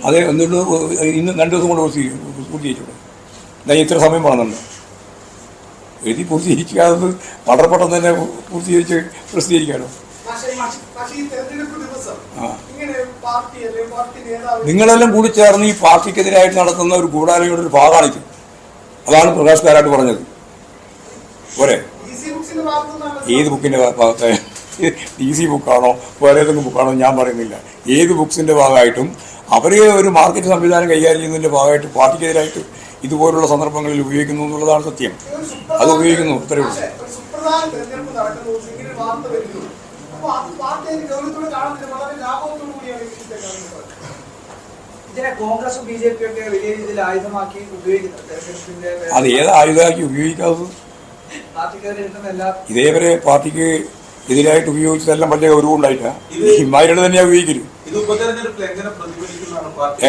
അത് എന്നിട്ട് ഇന്ന് 2 ദിവസം കൊണ്ട് പൂർത്തീകരിച്ചോളൂ. ഇത്ര സമയം പറഞ്ഞുണ്ട് എഴുതി പൂർത്തീകരിക്കാതെ വളരെ പെട്ടെന്ന് തന്നെ പൂർത്തീകരിച്ച് പ്രസിദ്ധീകരിക്കാമല്ലോ. നിങ്ങളെല്ലാം കൂടി ചേർന്ന് ഈ പാർട്ടിക്കെതിരായിട്ട് നടത്തുന്ന ഒരു ഗൂഢാലോചനയുടെ ഒരു ഭാഗമാണിത്. അതാണ് പ്രകാശ് കാരാട്ട് പറഞ്ഞത്. പോരെ, ഏത് ബുക്കിന്റെ ഭാഗത്തെ DC ബുക്കാണോ വേറെ ഏതെങ്കിലും ബുക്കാണോ ഞാൻ പറയുന്നില്ല. ഏത് ബുക്സിന്റെ ഭാഗമായിട്ടും അവർ ഒരു മാർക്കറ്റ് സംവിധാനം കൈകാര്യം ചെയ്യുന്നതിന്റെ ഭാഗമായിട്ട് പാർട്ടിക്കെതിരായിട്ട് ഇതുപോലുള്ള സന്ദർഭങ്ങളിൽ ഉപയോഗിക്കുന്നു എന്നുള്ളതാണ് സത്യം. അത് ഉപയോഗിക്കുന്നു, ഇത്രയേ ഉള്ളൂ. അത് ഏത് ആയുധമാക്കി ഉപയോഗിക്കാത്തത്? ഇതേവരെ പാർട്ടിക്ക് എതിരായിട്ട് ഉപയോഗിച്ചതെല്ലാം വലിയ ഗൗരവം ഉണ്ടായിട്ടാ. ഇമാരുടെ തന്നെയാ ഉപയോഗിക്കരുത്.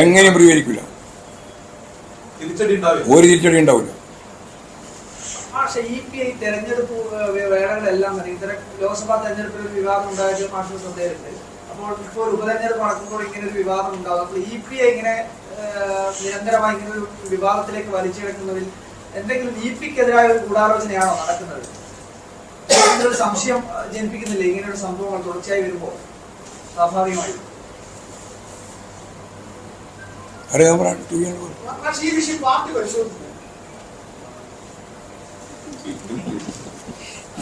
എങ്ങനെയും പ്രതികരിക്കില്ല, ഒരു തിരിച്ചടി ഉണ്ടാവില്ല. പക്ഷേ തെരഞ്ഞെടുപ്പ് വേളകളെല്ലാം ഇത്തരം ലോക്സഭാ തെരഞ്ഞെടുപ്പിൽ ഒരു വിവാദം ഉണ്ടായത് മാഷ് ശ്രദ്ധയിലുണ്ട്. അപ്പോൾ ഇപ്പോൾ ഉപതെരഞ്ഞെടുപ്പ് നടക്കുമ്പോൾ ഇങ്ങനെ ഒരു വിവാദം ഉണ്ടാകും. അപ്പോൾ EPI ഇങ്ങനെ നിരന്തരമായി ഇങ്ങനെ ഒരു വിവാദത്തിലേക്ക് വലിച്ചിഴക്കുന്നതിൽ എന്തെങ്കിലും EPക്കെതിരായ ഒരു ഗൂഢാലോചനയാണോ നടക്കുന്നത്? ഒരു സംശയം ജനിപ്പിക്കുന്നില്ല ഇങ്ങനെയൊരു സംഭവങ്ങൾ തുടർച്ചയായി വരുമ്പോൾ സ്വാഭാവികമായി?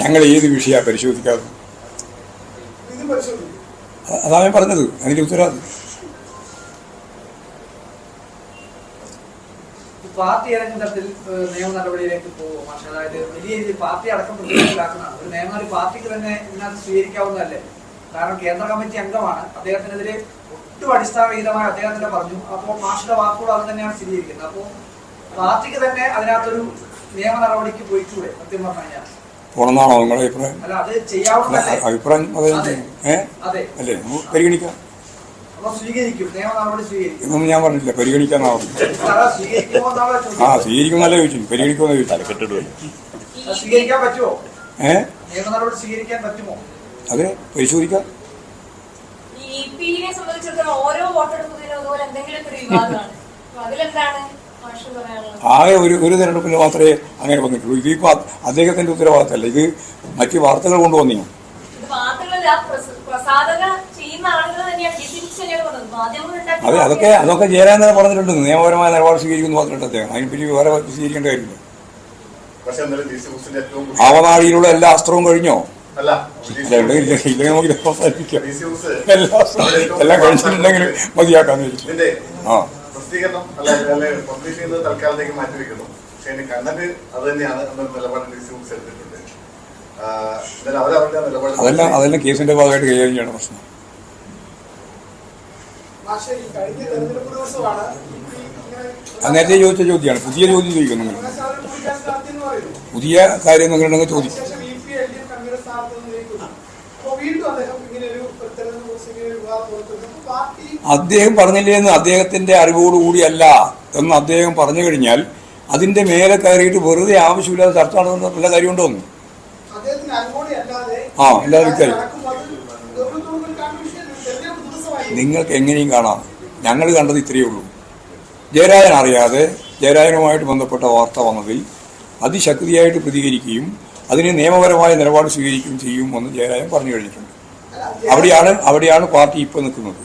ഞങ്ങൾ ഏത് വിഷയമാണ് പരിശോധിക്കാതെ? അതാണ് ഞാൻ പറഞ്ഞത്, അതിന്റെ ഉത്തരവാദിത്വം. പാർട്ടി ഏതെങ്കിലും തരത്തിൽ നിയമ നടപടിയിലേക്ക് പോകുമോ? പക്ഷേ അതായത് വലിയ രീതിയിൽ പാർട്ടി അടക്കം പ്രതിനിധികളാക്കുന്നതാണ്. ഒരു നിയമം പാർട്ടിക്ക് തന്നെ ഇതിനകത്ത് സ്വീകരിക്കാവുന്നതല്ലേ? കാരണം കേന്ദ്ര കമ്മിറ്റി അംഗമാണ്. അദ്ദേഹത്തിനെതിരെ ഒട്ടും അടിസ്ഥാനരഹിതമായി അദ്ദേഹം തന്നെ പറഞ്ഞു. അപ്പോൾ മാഷിന്റെ വാക്കുകൾ അത് തന്നെയാണ് സ്ഥിരീകരിക്കുന്നത്. അപ്പോൾ പാർട്ടിക്ക് തന്നെ അതിനകത്തൊരു നിയമ നടപടിക്ക് പോയിക്കൂടെ? സത്യം പറഞ്ഞു കഴിഞ്ഞാൽ പോണെന്നാണോ നിങ്ങളുടെ അഭിപ്രായം? അല്ല, അത് ചെയ്യാവുന്ന അഭിപ്രായം അല്ലേ? പരിഗണിക്കാം. എന്നൊന്നും ഞാൻ പറഞ്ഞില്ല. പരിഗണിക്കാന്നാവും. സ്വീകരിക്കുന്നല്ല ചോദിച്ചു. പരിഗണിക്കുമെന്ന് ചോദിച്ചു. സ്വീകരിക്കാൻ പറ്റുമോ? നിയമ നടപടി സ്വീകരിക്കാൻ പറ്റുമോ? അതെ, പരിശോധിക്കാം. ആകെ ഒരു തെരഞ്ഞെടുപ്പിൽ മാത്രമേ അങ്ങനെ വന്നിട്ടുള്ളൂ. ഇതിപ്പോ അദ്ദേഹത്തിന്റെ ഉത്തരവാദിത്തമല്ല, ഇത് മറ്റ് വാർത്തകൾ കൊണ്ടുവന്നു. അതെ, അതൊക്കെ ചേരാൻ തന്നെ പറഞ്ഞിട്ടുണ്ട്. നിയമപരമായ നിലപാട് സ്വീകരിക്കുന്നു പറഞ്ഞിട്ടുണ്ട് അദ്ദേഹം. അതിനെപ്പറ്റി വേറെ സ്വീകരിക്കേണ്ട കാര്യമില്ല. അവനാഴിയിലുള്ള എല്ലാ അസ്ത്രവും കഴിഞ്ഞോ? എല്ലാം കഴിച്ചിട്ടുണ്ടെങ്കിൽ മതിയാക്കാന്ന് വെച്ചു. അതെല്ലാം കേസിന്റെ ഭാഗമായിട്ട് കൈകാര്യം ചെയ്യണം. പ്രശ്നം അത് നേരത്തെ ചോദിച്ച ചോദ്യമാണ്. പുതിയ ചോദ്യം ചോദിക്കുന്നു. നിങ്ങൾ പുതിയ കാര്യം നിങ്ങളുണ്ടെങ്കിൽ ചോദിക്കും. അദ്ദേഹം പറഞ്ഞില്ലേന്ന് അദ്ദേഹത്തിന്റെ അറിവോടുകൂടിയല്ല എന്ന് അദ്ദേഹം പറഞ്ഞു കഴിഞ്ഞാൽ അതിന്റെ മേലെ കയറിയിട്ട് വെറുതെ ആവശ്യമില്ലാതെ ചർച്ച നടത്തുന്ന നല്ല കാര്യമുണ്ടോന്ന്? എല്ലാവരും കാര്യം നിങ്ങൾക്ക് എങ്ങനെയും കാണാം. ഞങ്ങൾ കണ്ടത് ഇത്രയേ ഉള്ളൂ. ജയരാജൻ അറിയാതെ ജയരാജനുമായിട്ട് ബന്ധപ്പെട്ട വാർത്ത വന്നതിൽ അതിശക്തിയായിട്ട് പ്രതികരിക്കുകയും അതിന് നിയമപരമായ നിലപാട് സ്വീകരിക്കുകയും ചെയ്യുമെന്ന് ജയരാജൻ പറഞ്ഞു കഴിഞ്ഞിട്ടുണ്ട്. അവിടെയാണ് പാർട്ടി ഇപ്പൊ നിൽക്കുന്നത്.